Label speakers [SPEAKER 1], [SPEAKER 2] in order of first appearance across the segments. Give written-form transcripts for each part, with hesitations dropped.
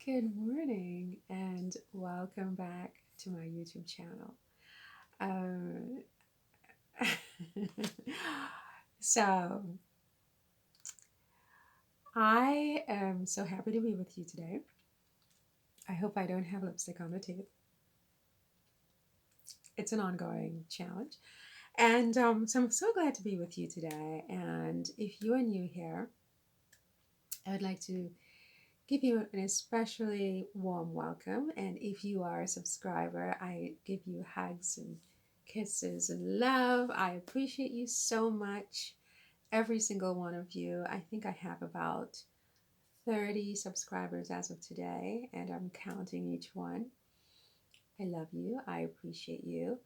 [SPEAKER 1] Good morning and welcome back to my YouTube channel. Um, so, I am so happy to be with you today. I hope I don't have lipstick on the teeth. It's an ongoing challenge. So, I'm so glad to be with you today. And if you are new here, I would like to give you an especially warm welcome. And if you are a subscriber, I give you hugs and kisses and love. I appreciate you so much, every single one of you. I think I have about 30 subscribers as of today, and I'm counting each one. I love you. I appreciate you.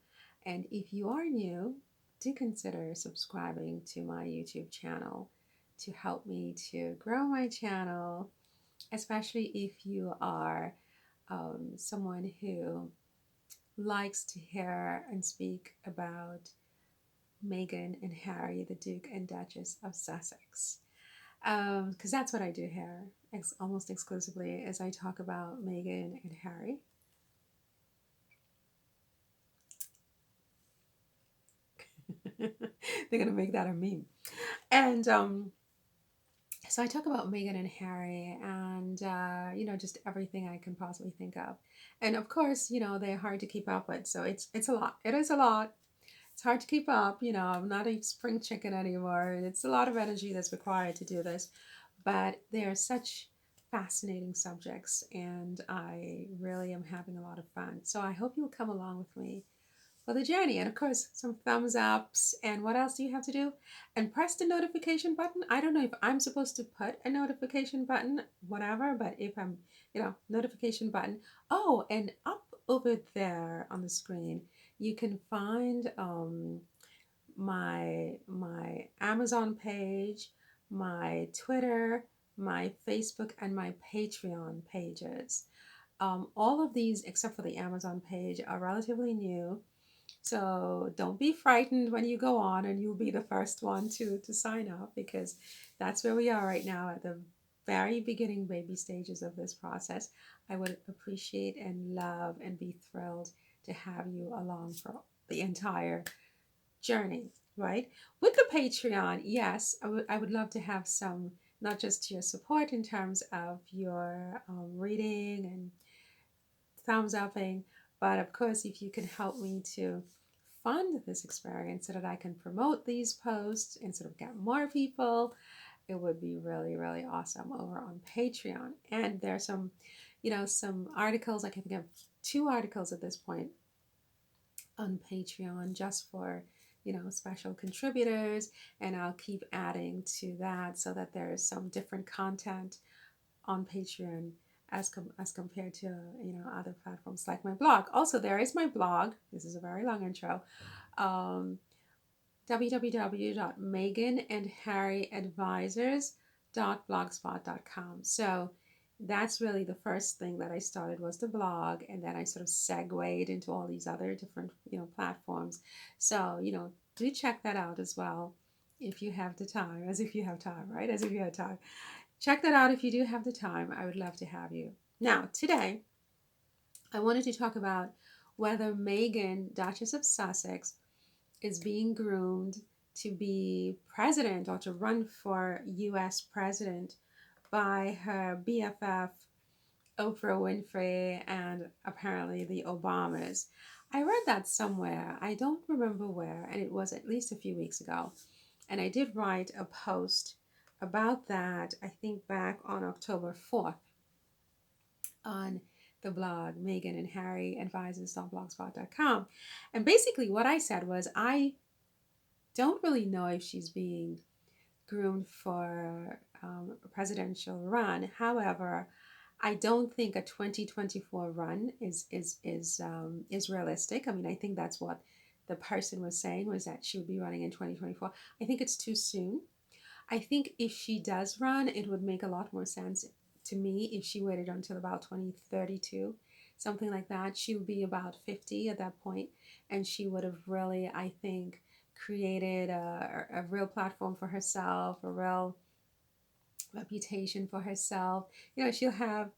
[SPEAKER 1] And if you are new, do consider subscribing to my YouTube channel to help me to grow my channel, especially if you are someone who likes to hear and speak about Meghan and Harry, the Duke and Duchess of Sussex. Because that's what I do here, almost exclusively, as I talk about Meghan and Harry. They're going to make that a meme. And so I talk about Meghan and Harry and, just everything I can possibly think of. And of course, they're hard to keep up with. So it's a lot. It is a lot. It's hard to keep up. I'm not a spring chicken anymore. It's a lot of energy that's required to do this. But they're such fascinating subjects, and I really am having a lot of fun. So I hope you'll come along with me for the journey. And of course, some thumbs ups. And what else do you have to do? And press the notification button. I don't know if I'm supposed to put a notification button, whatever, but if I'm, notification button. Oh, and up over there on the screen, you can find my Amazon page, my Twitter, my Facebook, and my Patreon pages. All of these, except for the Amazon page, are relatively new. So don't be frightened when you go on and you'll be the first one to sign up, because that's where we are right now at the very beginning baby stages of this process. I would appreciate and love and be thrilled to have you along for the entire journey, right? With the Patreon, yes, I would love to have some, not just your support in terms of your reading and thumbs upping, but of course, if you can help me to fund this experience so that I can promote these posts and sort of get more people, it would be really, really awesome over on Patreon. And there's some articles. I can think of two articles at this point on Patreon just for special contributors, and I'll keep adding to that so that there is some different content on Patreon as compared to other platforms like my blog. Also, there is my blog. This is a very long intro. Um, www.meganandharryadvisors.blogspot.com. So that's really the first thing that I started, was the blog, and then I sort of segued into all these other different platforms. So do check that out as well if you have the time, as if you have time, right? As if you have time. Check that out if you do have the time. I would love to have you. Now, today, I wanted to talk about whether Meghan, Duchess of Sussex, is being groomed to be president or to run for US president by her BFF, Oprah Winfrey, and apparently the Obamas. I read that somewhere. I don't remember where, and it was at least a few weeks ago. And I did write a post about that, I think back on October 4th, on the blog Meghan and Harry advisors.blogspot.com. And basically, what I said was, I don't really know if she's being groomed for a presidential run. However, I don't think a 2024 run is realistic. I mean, I think that's what the person was saying, was that she would be running in 2024. I think it's too soon. I think if she does run, it would make a lot more sense to me if she waited until about 2032, something like that. She would be about 50 at that point, and she would have really, I think, created a real platform for herself, a real reputation for herself. She'll have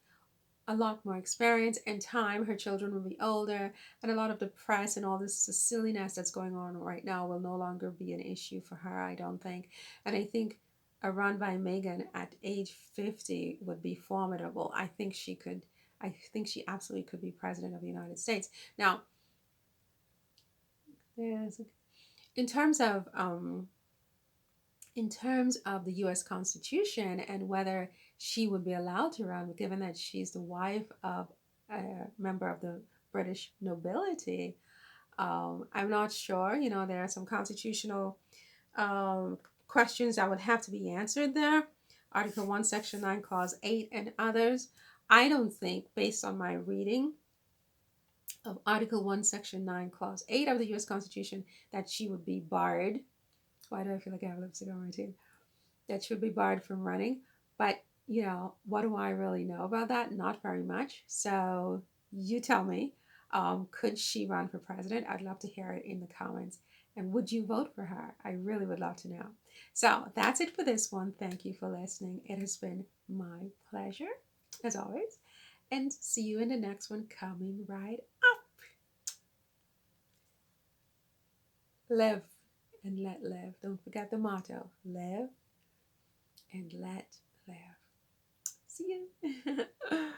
[SPEAKER 1] a lot more experience and time. Her children will be older, and a lot of the press and all this silliness that's going on right now will no longer be an issue for her, I don't think. And I think a run by Meghan at age 50 would be formidable. I think she absolutely could be president of the United States. Now, yes, in terms of the U.S. Constitution and whether she would be allowed to run, given that she's the wife of a member of the British nobility, I'm not sure. You know, there are some constitutional um, questions that would have to be answered there. Article 1, Section 9, Clause 8, and others. I don't think, based on my reading of Article 1, Section 9, Clause 8 of the U.S. Constitution, that she would be barred. Why do I feel like I have lipstick on my teeth? That should be barred from running. But, you know, what do I really know about that? Not very much. So you tell me, could she run for president? I'd love to hear it in the comments. And would you vote for her? I really would love to know. So that's it for this one. Thank you for listening. It has been my pleasure, as always. And see you in the next one coming right up. Live and let live. Don't forget the motto: live and let live. See you.